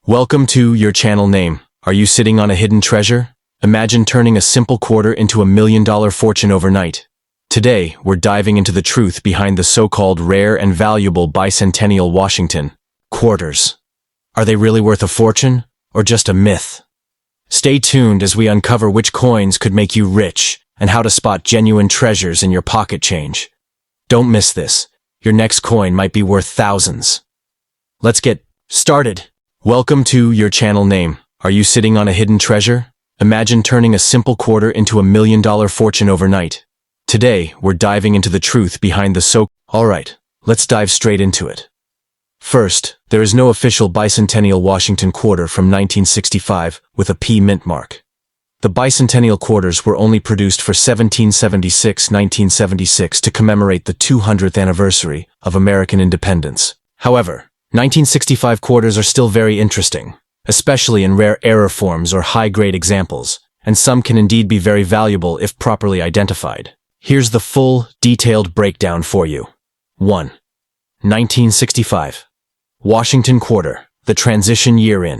Welcome to your channel name. Are you sitting on a hidden treasure? Imagine turning a simple quarter into $1 million fortune overnight. Today, we're diving into the truth behind the so-called rare and valuable bicentennial Washington quarters. Are they really worth a fortune, or just a myth? Stay tuned as we uncover which coins could make you rich and how to spot genuine treasures in your pocket change. Don't miss this. Your next coin might be worth thousands. Let's get started. Welcome to your channel name. Are you sitting on a hidden treasure? Imagine turning a simple quarter into $1 million fortune overnight. Today, we're diving into the truth behind the Alright, let's dive straight into it. First, there is no official bicentennial Washington quarter from 1965 with a P mint mark. The bicentennial quarters were only produced for 1976 to commemorate the 200th anniversary of American independence. However, 1965 quarters are still very interesting, especially in rare error forms or high-grade examples, and some can indeed be very valuable if properly identified. Here's the full, detailed breakdown for you. 1. 1965. Washington quarter, the transition year in.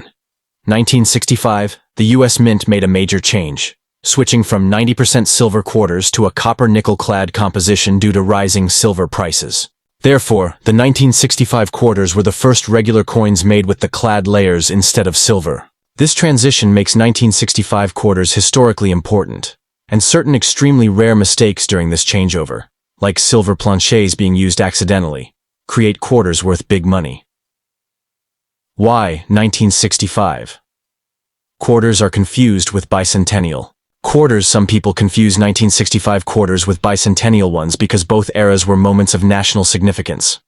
1965, the U.S. Mint made a major change, switching from 90% silver quarters to a copper-nickel-clad composition due to rising silver prices. Therefore, the 1965 quarters were the first regular coins made with the clad layers instead of silver. This transition makes 1965 quarters historically important, and certain extremely rare mistakes during this changeover, like silver planchets being used accidentally, create quarters worth big money. Why 1965? Quarters are confused with bicentennial. Some people confuse 1965 quarters with bicentennial ones because both eras were moments of national significance.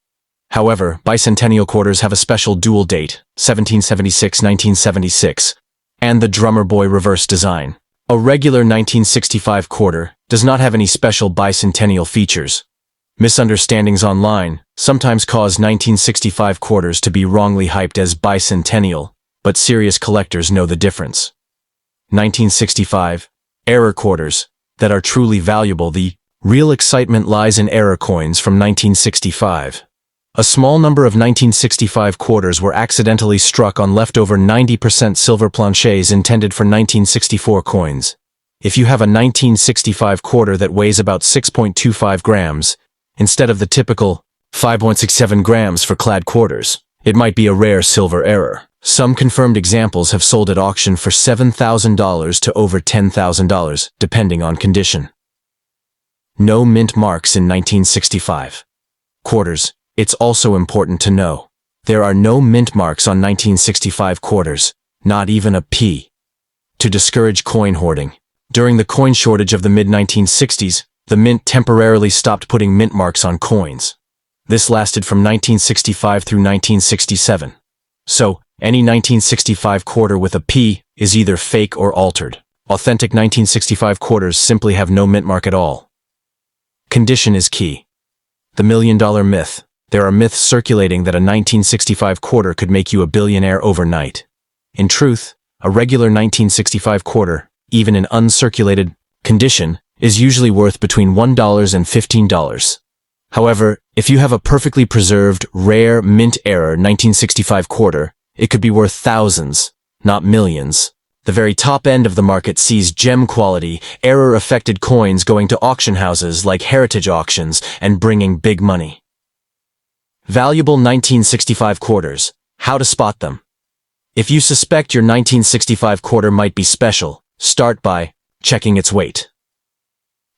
However, bicentennial quarters have a special dual date, 1776-1976, and the drummer boy reverse design. A regular 1965 quarter does not have any special bicentennial features. Misunderstandings online sometimes cause 1965 quarters to be wrongly hyped as bicentennial, but serious collectors know the difference. 1965 error quarters that are truly valuable. The real excitement lies in error coins from 1965. A small number of 1965 quarters were accidentally struck on leftover 90% silver planchets intended for 1964 coins. If you have a 1965 quarter that weighs about 6.25 grams, instead of the typical 5.67 grams for clad quarters, it might be a rare silver error. Some confirmed examples have sold at auction for $7,000 to over $10,000, depending on condition. No mint marks in 1965 quarters. It's also important to know there are no mint marks on 1965 quarters, not even a P. To discourage coin hoarding. During the coin shortage of the mid-1960s, the mint temporarily stopped putting mint marks on coins. This lasted from 1965 through 1967. So, any 1965 quarter with a P is either fake or altered. Authentic 1965 quarters simply have no mint mark at all. Condition is key. The $1 million myth. There are myths circulating that a 1965 quarter could make you a billionaire overnight. In truth, a regular 1965 quarter, even in uncirculated condition, is usually worth between $1 and $15. However, if you have a perfectly preserved, rare, mint-era 1965 quarter, it could be worth thousands, not millions. The very top end of the market sees gem-quality, error-affected coins going to auction houses like heritage auctions and bringing big money. Valuable 1965 quarters. How to spot them. If you suspect your 1965 quarter might be special, start by checking its weight.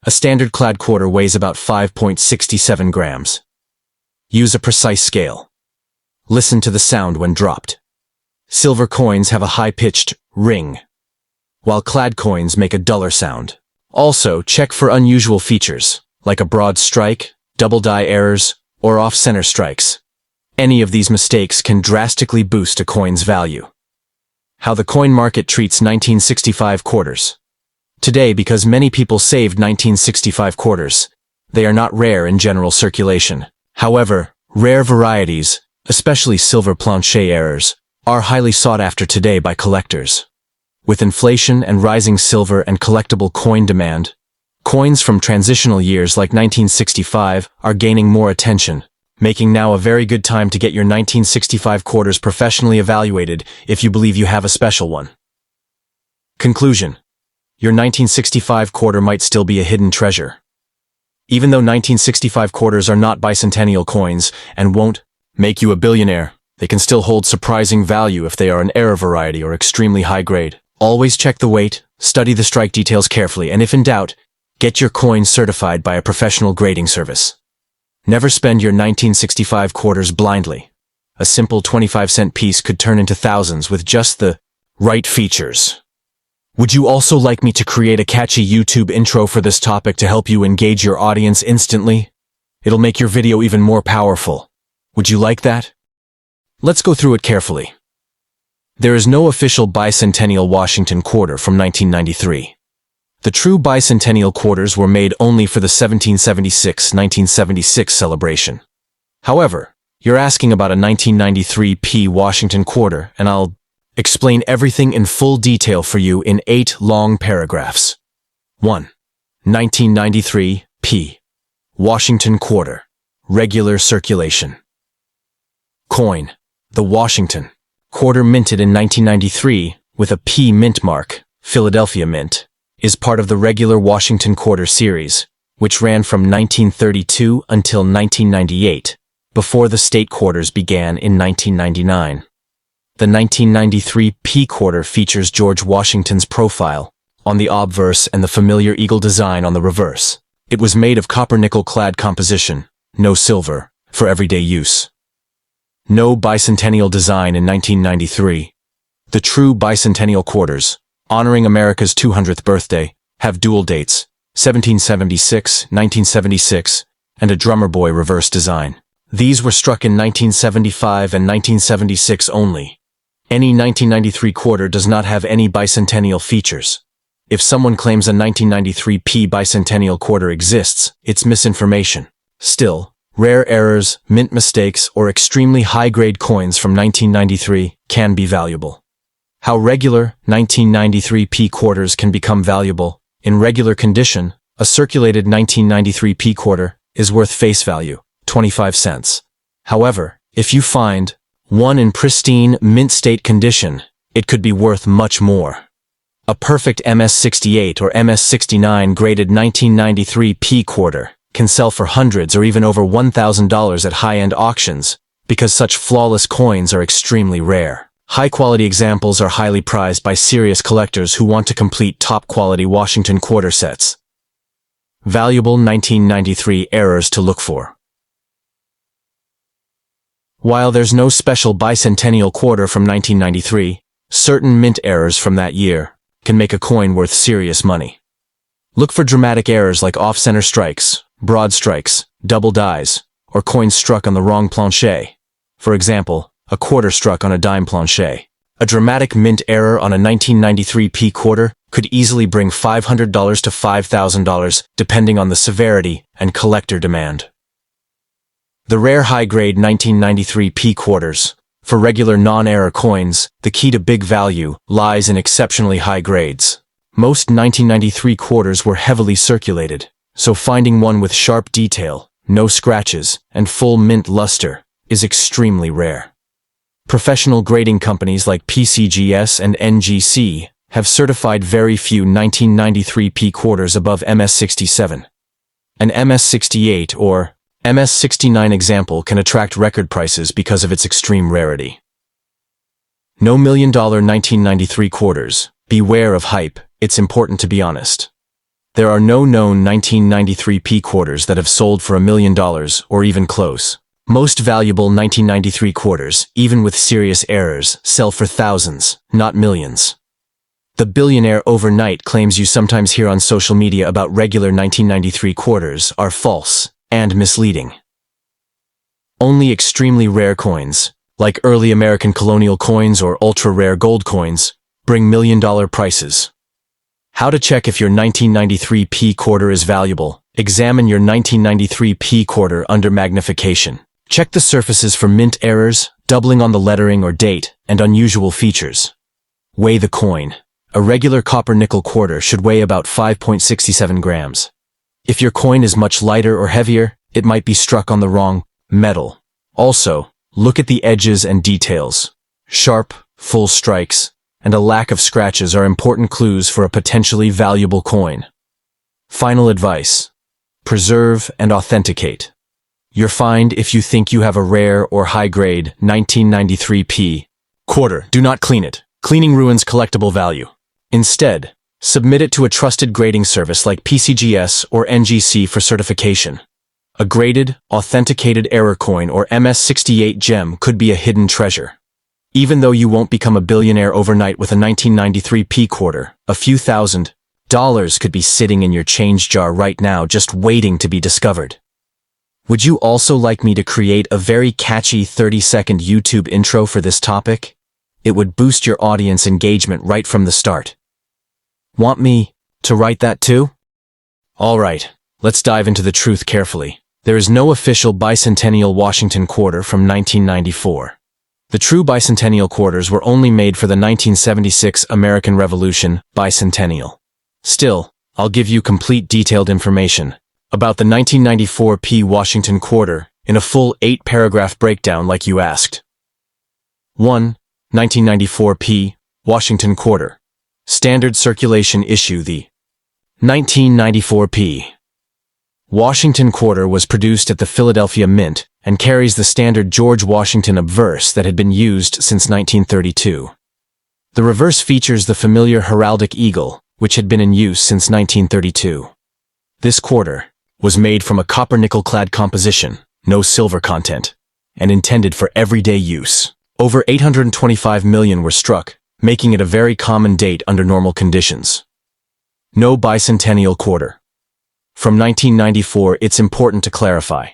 A standard clad quarter weighs about 5.67 grams. Use a precise scale. Listen to the sound when dropped. Silver coins have a high-pitched ring, while clad coins make a duller sound. Also, check for unusual features, like a broad strike, double die errors, or off-center strikes. Any of these mistakes can drastically boost a coin's value. How the coin market treats 1965 quarters. Today, because many people saved 1965 quarters, they are not rare in general circulation. However, rare varieties, especially silver planchet errors, are highly sought after today by collectors. With inflation and rising silver and collectible coin demand, coins from transitional years like 1965 are gaining more attention, making now a very good time to get your 1965 quarters professionally evaluated if you believe you have a special one. Conclusion. Your 1965 quarter might still be a hidden treasure. Even though 1965 quarters are not bicentennial coins and won't make you a billionaire, they can still hold surprising value if they are an error variety or extremely high grade. Always check the weight, study the strike details carefully, and if in doubt, get your coin certified by a professional grading service. Never spend your 1965 quarters blindly. A simple 25-cent piece could turn into thousands with just the right features. Would you also like me to create a catchy YouTube intro for this topic to help you engage your audience instantly? It'll make your video even more powerful. Would you like that? Let's go through it carefully. There is no official bicentennial Washington quarter from 1993. The true bicentennial quarters were made only for the 1776-1976 celebration. However, you're asking about a 1993 P Washington quarter, and I'll explain everything in full detail for you in 8 long paragraphs. 1. 1993 P. Washington quarter. Regular circulation. Coin. The Washington quarter, minted in 1993 with a P mint mark, Philadelphia Mint, is part of the regular Washington quarter series, which ran from 1932 until 1998, before the state quarters began in 1999. The 1993 P quarter features George Washington's profile on the obverse and the familiar eagle design on the reverse. It was made of copper-nickel clad composition, no silver, for everyday use. No bicentennial design in 1993. The true bicentennial quarters, honoring America's 200th birthday, have dual dates, 1776, 1976, and a drummer boy reverse design. These were struck in 1975 and 1976 only. Any 1993 quarter does not have any bicentennial features. If someone claims a 1993 P bicentennial quarter exists, it's misinformation. Still, rare errors, mint mistakes, or extremely high-grade coins from 1993 can be valuable. How regular 1993 P quarters can become valuable. In regular condition, a circulated 1993 P quarter is worth face value, 25 cents. However, if you find one in pristine, mint state condition, it could be worth much more. A perfect MS-68 or MS-69 graded 1993 P quarter can sell for hundreds or even over $1,000 at high-end auctions because such flawless coins are extremely rare. High-quality examples are highly prized by serious collectors who want to complete top-quality Washington quarter sets. Valuable 1993 errors to look for. While there's no special bicentennial quarter from 1993, certain mint errors from that year can make a coin worth serious money. Look for dramatic errors like off-center strikes, broad strikes, double dies, or coins struck on the wrong planche. For example, a quarter struck on a dime planche. A dramatic mint error on a 1993 P quarter could easily bring $500 to $5,000 depending on the severity and collector demand. The rare high-grade 1993 P quarters. For regular non-error coins, the key to big value lies in exceptionally high grades. Most 1993 quarters were heavily circulated, so finding one with sharp detail, no scratches, and full mint luster is extremely rare. Professional grading companies like PCGS and NGC have certified very few 1993 P quarters above MS-67. An MS-68 or MS-69 example can attract record prices because of its extreme rarity. No $1 million 1993 quarters. Beware of hype, it's important to be honest. There are no known 1993 P quarters that have sold for $1 million or even close. Most valuable 1993 quarters, even with serious errors, sell for thousands, not millions. The billionaire overnight claims you sometimes hear on social media about regular 1993 quarters are false and misleading. Only extremely rare coins, like early American colonial coins or ultra-rare gold coins, bring $1 million prices. How to check if your 1993 P quarter is valuable. Examine your 1993 P quarter under magnification. Check the surfaces for mint errors, doubling on the lettering or date, and unusual features. Weigh the coin. A regular copper-nickel quarter should weigh about 5.67 grams. If your coin is much lighter or heavier, it might be struck on the wrong metal. Also, look at the edges and details. Sharp, full strikes, and a lack of scratches are important clues for a potentially valuable coin. Final advice: preserve and authenticate your find. If you think you have a rare or high-grade 1993p quarter, do not clean it. Cleaning ruins collectible value. Instead, submit it to a trusted grading service like PCGS or NGC for certification. A graded, authenticated error coin or MS68 gem could be a hidden treasure. Even though you won't become a billionaire overnight with a 1993p quarter, a few $1,000s could be sitting in your change jar right now just waiting to be discovered. Would you also like me to create a very catchy 30-second YouTube intro for this topic? It would boost your audience engagement right from the start. Want me to write that too? Alright, let's dive into the truth carefully. There is no official bicentennial Washington quarter from 1994. The true bicentennial quarters were only made for the 1976 American Revolution bicentennial. Still, I'll give you complete detailed information about the 1994p Washington quarter in a full 8-paragraph breakdown like you asked. 1. 1994p Washington quarter. Standard circulation issue. The 1994p Washington quarter was produced at the Philadelphia Mint and carries the standard George Washington obverse that had been used since 1932. The reverse features the familiar heraldic eagle, which had been in use since 1932. This quarter was made from a copper-nickel-clad composition, no silver content, and intended for everyday use. Over 825 million were struck, making it a very common date under normal conditions. No bicentennial quarter. From 1994, it's important to clarify.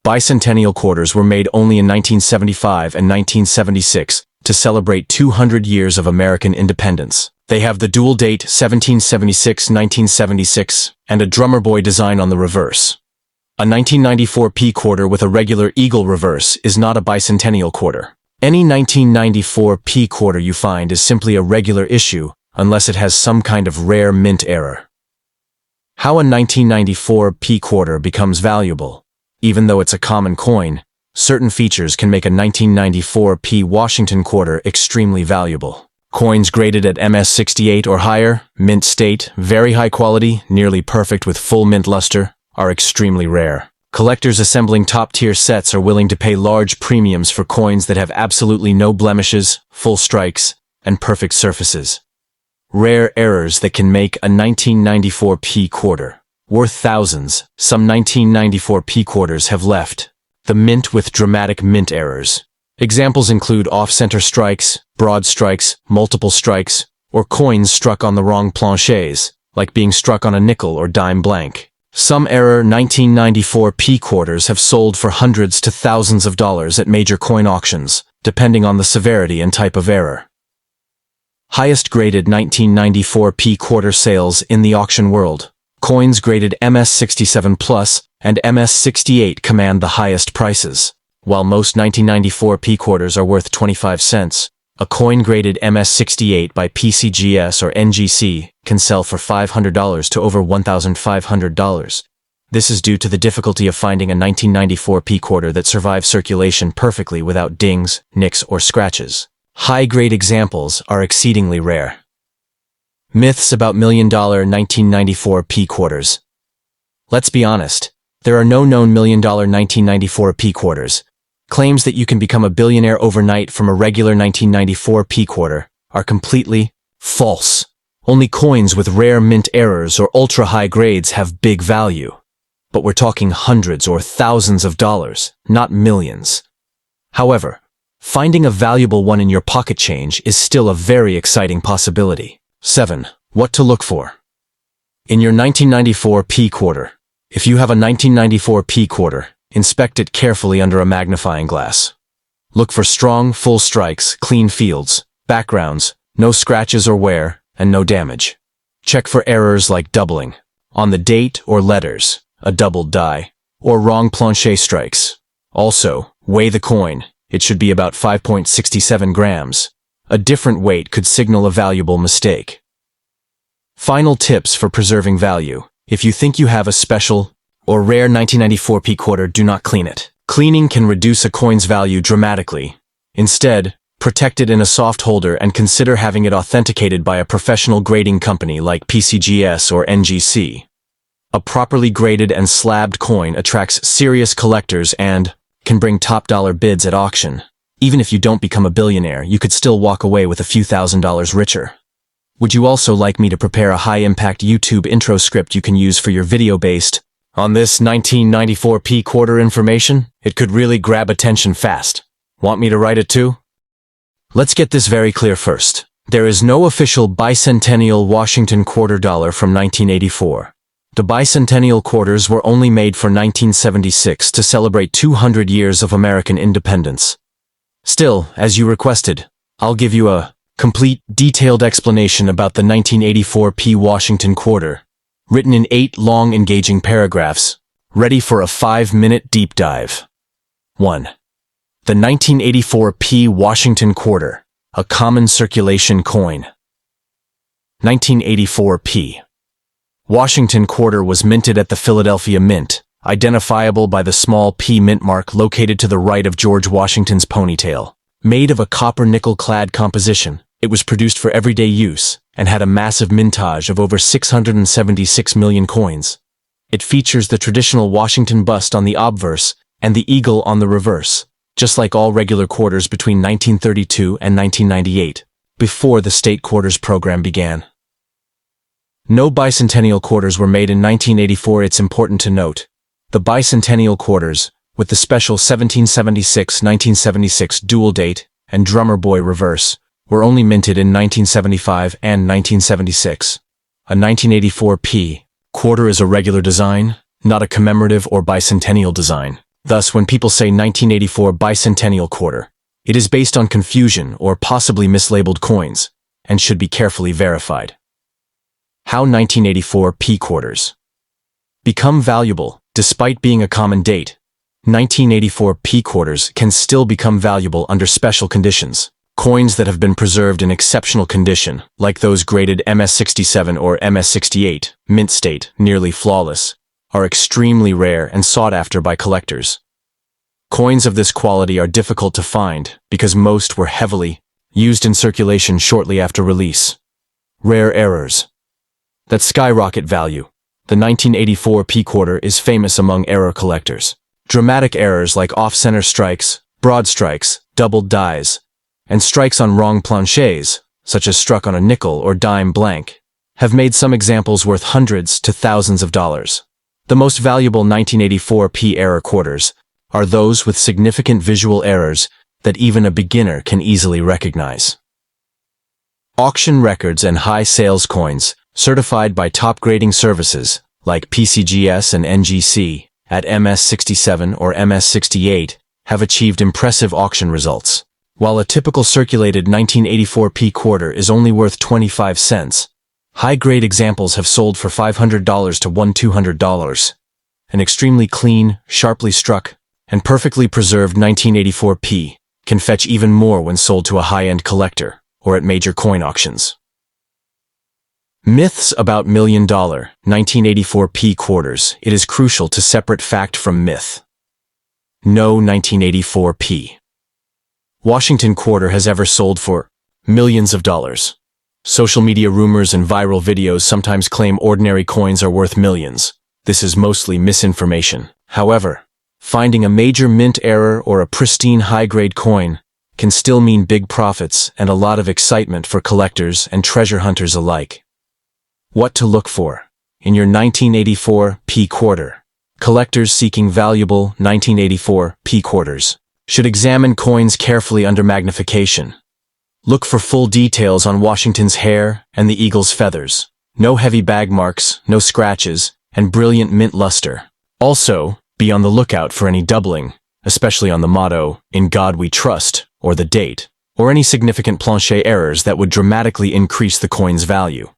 Bicentennial quarters were made only in 1975 and 1976 to celebrate 200 years of American independence. They have the dual date 1776-1976 and a drummer boy design on the reverse. A 1994p quarter with a regular eagle reverse is not a bicentennial quarter. Any 1994p quarter you find is simply a regular issue unless it has some kind of rare mint error. How a 1994p quarter becomes valuable. Even though it's a common coin, certain features can make a 1994p Washington quarter extremely valuable. Coins graded at MS68 or higher, mint state, very high quality, nearly perfect with full mint luster, are extremely rare. Collectors assembling top-tier sets are willing to pay large premiums for coins that have absolutely no blemishes, full strikes, and perfect surfaces. Rare errors that can make a 1994p quarter worth thousands. Some 1994p quarters have left the mint with dramatic mint errors. Examples include off-center strikes, broad strikes, multiple strikes, or coins struck on the wrong planches, like being struck on a nickel or dime blank. Some error 1994p quarters have sold for hundreds to thousands of dollars at major coin auctions, depending on the severity and type of error. Highest graded 1994p quarter sales in the auction world. Coins graded MS67 Plus and MS68 command the highest prices. While most 1994p quarters are worth 25 cents, a coin graded MS68 by PCGS or NGC can sell for $500 to over $1,500. This is due to the difficulty of finding a 1994p quarter that survives circulation perfectly without dings, nicks, or scratches. High-grade examples are exceedingly rare. Myths about million-dollar 1994p quarters. Let's be honest, there are no known million-dollar 1994p quarters. Claims that you can become a billionaire overnight from a regular 1994p quarter are completely false. Only coins with rare mint errors or ultra-high grades have big value. But we're talking hundreds or thousands of dollars, not millions. However, finding a valuable one in your pocket change is still a very exciting possibility. 7. What to look for. In your 1994p quarter. If you have a 1994p quarter, inspect it carefully under a magnifying glass. Look for strong, full strikes, clean fields, backgrounds, no scratches or wear, and no damage. Check for errors like doubling on the date or letters, a doubled die, or wrong planche strikes. Also, weigh the coin. It should be about 5.67 grams. A different weight could signal a valuable mistake. Final tips for preserving value. If you think you have a special or rare 1994p quarter, do not clean it. Cleaning can reduce a coin's value dramatically. Instead, protect it in a soft holder and consider having it authenticated by a professional grading company like PCGS or NGC. A properly graded and slabbed coin attracts serious collectors and can bring top-dollar bids at auction. Even if you don't become a billionaire, you could still walk away with a few $1,000s richer. Would you also like me to prepare a high-impact YouTube intro script you can use for your video based on this 1994 P quarter information? It could really grab attention fast. Want me to write it too? Let's get this very clear first. There is no official bicentennial Washington quarter dollar from 1984. The bicentennial quarters were only made for 1976 to celebrate 200 years of American independence. Still, as you requested, I'll give you a complete, detailed explanation about the 1984 P Washington quarter, written in 8 long, engaging paragraphs, ready for a 5-minute deep dive. 1. The 1984 P Washington quarter, a common circulation coin. 1984 P. Washington quarter was minted at the Philadelphia Mint, identifiable by the small P mint mark located to the right of George Washington's ponytail. Made of a copper-nickel-clad composition, it was produced for everyday use and had a massive mintage of over 676 million coins. It features the traditional Washington bust on the obverse and the eagle on the reverse, just like all regular quarters between 1932 and 1998, before the state quarters program began. No bicentennial quarters were made in 1984. It's important to note, the bicentennial quarters, with the special 1776-1976 dual date and drummer boy reverse, were only minted in 1975 and 1976. A 1984 P quarter is a regular design, not a commemorative or bicentennial design. Thus, when people say 1984 bicentennial quarter, it is based on confusion or possibly mislabeled coins, and should be carefully verified. How 1984 P quarters become valuable. Despite being a common date, 1984 P quarters can still become valuable under special conditions. Coins that have been preserved in exceptional condition, like those graded MS-67 or MS-68, mint state, nearly flawless, are extremely rare and sought after by collectors. Coins of this quality are difficult to find because most were heavily used in circulation shortly after release. Rare errors that skyrocket value. The 1984 P quarter is famous among error collectors. Dramatic errors like off-center strikes, broad strikes, doubled dies, and strikes on wrong planchets, such as struck on a nickel or dime blank, have made some examples worth hundreds to thousands of dollars. The most valuable 1984 P error quarters are those with significant visual errors that even a beginner can easily recognize. Auction records and high sales coins, certified by top grading services like PCGS and NGC, at MS-67 or MS-68, have achieved impressive auction results. While a typical circulated 1984 P quarter is only worth 25 cents, high-grade examples have sold for $500 to $200. An extremely clean, sharply struck, and perfectly preserved 1984 P can fetch even more when sold to a high-end collector or at major coin auctions. Myths about $1 million 1984 P quarters. It is crucial to separate fact from myth. No 1984 P Washington quarter has ever sold for millions of dollars. Social media rumors and viral videos sometimes claim ordinary coins are worth millions. This is mostly misinformation. However, finding a major mint error or a pristine high-grade coin can still mean big profits and a lot of excitement for collectors and treasure hunters alike. What to look for in your 1984 P quarter. Collectors seeking valuable 1984 P quarters should examine coins carefully under magnification. Look for full details on Washington's hair and the eagle's feathers. No heavy bag marks, no scratches, and brilliant mint luster. Also, be on the lookout for any doubling, especially on the motto, "In God We Trust," or the date, or any significant planchet errors that would dramatically increase the coin's value.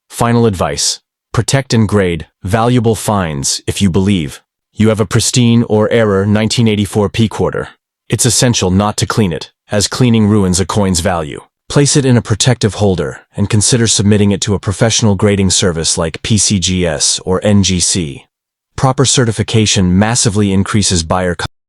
Final advice: protect and grade valuable finds if you believe you have a pristine or error 1984 P quarter. It's essential not to clean it, as cleaning ruins a coin's value. Place it in a protective holder and consider submitting it to a professional grading service like PCGS or NGC. Proper certification massively increases buyer confidence.